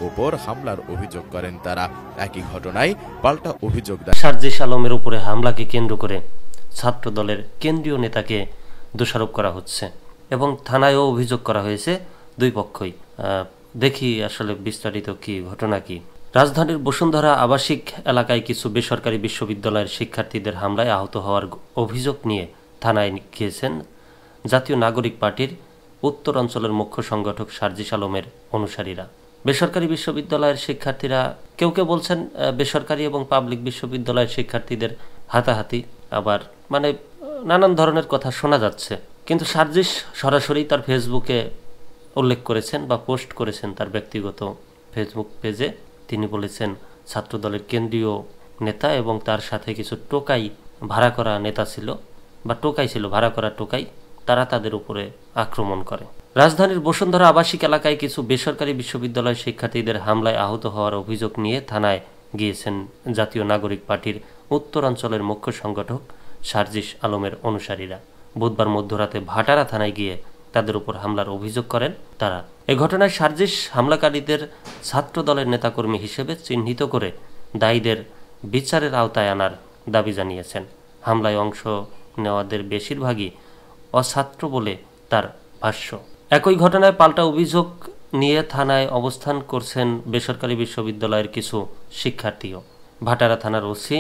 উপর হামলার অভিযোগ করেন তারা। একই ঘটনায় পাল্টা অভিযোগ দেন। সার্জিস আলমের উপরে হামলাকে কেন্দ্র করে ছাত্র দলের কেন্দ্রীয় নেতাকে দোষারোপ করা হচ্ছে এবং থানায়ও অভিযোগ করা হয়েছে দুই পক্ষই। দেখি আসলে বিস্তারিত কি ঘটনা কি। রাজধানীর বসুন্ধরা আবাসিক এলাকায় কিছু বেসরকারি বিশ্ববিদ্যালয়ের শিক্ষার্থীদের হামলায় আহত হওয়ার অভিযোগ নিয়ে থানায় গিয়েছেন জাতীয় নাগরিক পার্টির উত্তর অঞ্চলের মুখ্য সংগঠক সার্জিস আলমের অনুসারীরা। বেসরকারি বিশ্ববিদ্যালয়ের শিক্ষার্থীরা কেউ কেউ বলছেন বেসরকারি এবং পাবলিক বিশ্ববিদ্যালয়ের শিক্ষার্থীদের হাতাহাতি, আবার নানান ধরনের কথা শোনা যাচ্ছে। কিন্তু সার্জিস সরাসরি তার ফেসবুকে উল্লেখ করেছেন বা পোস্ট করেছেন তার ব্যক্তিগত ফেসবুক পেজে। তিনি বলেছেন ছাত্রদলের কেন্দ্রীয় নেতা এবং তার সাথে কিছু টোকাই ভাড়া করা নেতা ছিল বা টোকাই ছিল, ভাড়া করা টোকাই, তারা তাদের উপরে আক্রমণ করে। রাজধানীর বসুন্ধরা আবাসিক এলাকায় কিছু বেসরকারি বিশ্ববিদ্যালয়ের শিক্ষার্থীদের হামলায় আহত হওয়ার অভিযোগ নিয়ে থানায় গিয়েছেন জাতীয় নাগরিক পার্টির উত্তরাঞ্চলের মুখ্য সংগঠক সার্জিস আলমের অনুসারীরা। বুধবার মধ্যরাতে ভাটারা থানায় গিয়ে তাদের উপর হামলার অভিযোগ করেন তারা। এ ঘটনায় সার্জিস হামলাকারীদের ছাত্র দলের নেতাকর্মী হিসেবে চিহ্নিত করে দায়ীদের বিচারের আওতায় আনার দাবি জানিয়েছেন। হামলায় অংশ নেওয়াদের বেশিরভাগই অছাত্র বলে তার ভাষ্য। একই ঘটনায় পাল্টা অভিযোগ নিয়ে থানায় অবস্থান করছেন বেসরকারি বিশ্ববিদ্যালয়ের কিছু শিক্ষার্থীও। ভাটারা থানার ওসি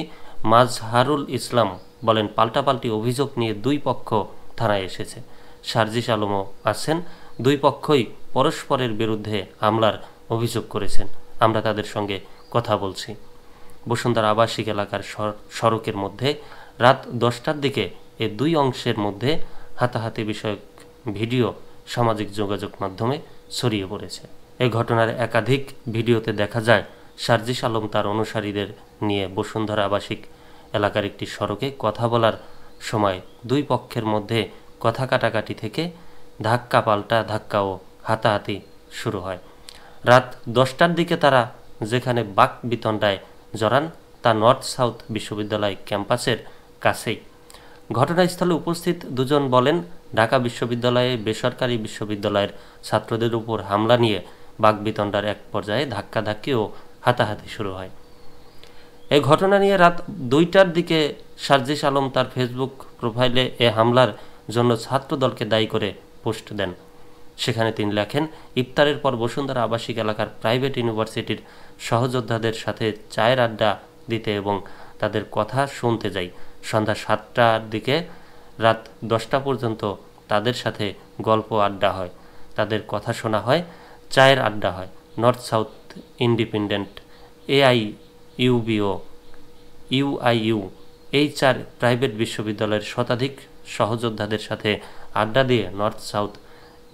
মাজহারুল ইসলাম বলেন, পাল্টাপাল্টি অভিযোগ নিয়ে দুই পক্ষ থানায় এসেছে। সার্জিস আলমও আছেন। দুই পক্ষই পরস্পরের বিরুদ্ধে হামলার অভিযোগ করেছেন। আমরা তাদের সঙ্গে কথা বলছি। বসুন্ধরা আবাসিক এলাকার সড়কের মধ্যে রাত 10টার দিকে এ দুই অংশের মধ্যে হাতাহাতি বিষয়ক ভিডিও সামাজিক যোগাযোগ মাধ্যমে ছড়িয়ে পড়েছে। এই ঘটনার একাধিক ভিডিওতে দেখা যায় সার্জিস আলম তার অনুসারীদের নিয়ে বসুন্ধরা আবাসিক এলাকার একটি সড়কে কথা বলার সময় দুই পক্ষের মধ্যে কথা কাটাকাটি থেকে ধাক্কা পাল্টা ধাক্কা ও হাতাহাতি শুরু হয়। রাত 10টার দিকে তারা যেখানে বাক বিতণ্ডায় জড়ান তা নর্থ সাউথ বিশ্ববিদ্যালয় ক্যাম্পাসের কাছেই। ঘটনাস্থলে উপস্থিত দুজন বলেন, ঢাকা বিশ্ববিদ্যালয়ে বেসরকারি বিশ্ববিদ্যালয়ের ছাত্রদের উপর হামলা নিয়ে বাকবিতণ্ডার এক পর্যায়ে ধাক্কাধাক্কি ও হাতাহাতি শুরু হয়। এই ঘটনা নিয়ে রাত 2টার দিকে সার্জিস আলম তার ফেসবুক প্রোফাইলে এ হামলার জন্য ছাত্রদলকে দায়ী করে পোস্ট দেন। সেখানে তিনি লেখেন, ইফতারের পর বসুন্ধরা আবাসিক এলাকার প্রাইভেট ইউনিভার্সিটির সহযোদ্ধাদের সাথে চায়ের আড্ডা দিতে এবং তাদের কথা শুনতে যাই। সন্ধ্যা 7টার দিকে রাত 10টা পর্যন্ত তাদের সাথে গল্প আড্ডা হয়, তাদের কথা শোনা হয়, চায়ের আড্ডা হয়। নর্থ সাউথ ইন্ডিপেন্ডেন্ট, AIUB ও UIU এই 4 প্রাইভেট বিশ্ববিদ্যালয়ের শতাধিক সহযোদ্ধাদের সাথে আড্ডা দিয়ে নর্থ সাউথ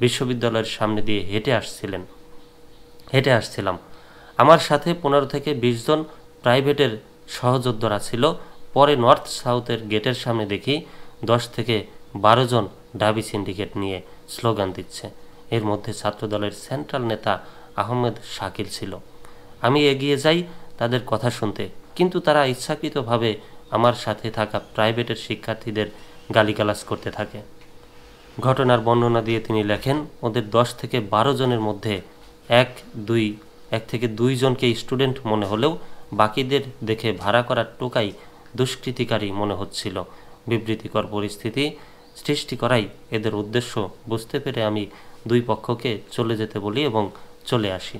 বিশ্ববিদ্যালয়ের সামনে দিয়ে হেঁটে আসছিলাম। আমার সাথে 15 থেকে 20 জন প্রাইভেটের সহযোদ্ধারা ছিল। পরে নর্থ সাউথের গেটের সামনে দেখি 10 থেকে 12 জন ডাবি সিন্ডিকেট নিয়ে স্লোগান দিচ্ছে। এর মধ্যে ছাত্রদলের সেন্ট্রাল নেতা আহমেদ শাকিল ছিল। আমি এগিয়ে যাই তাদের কথা শুনতে, কিন্তু তারা ইচ্ছাকৃতভাবে আমার সাথে থাকা প্রাইভেটের শিক্ষার্থীদের গালিগালাজ করতে থাকে। ঘটনার বর্ণনা দিয়ে তিনি লেখেন, ওদের 10 থেকে 12 জনের মধ্যে এক থেকে 2 জনকে স্টুডেন্ট মনে হলেও বাকিদের দেখে ভাড়া করা টোকাই দুষ্কৃতিকারী মনে হচ্ছিল। বিবৃতিকর পরিস্থিতি সৃষ্টি করাই এদের উদ্দেশ্য বুঝতে পেরে আমি দুই পক্ষকে চলে যেতে বলি এবং চলে আসি।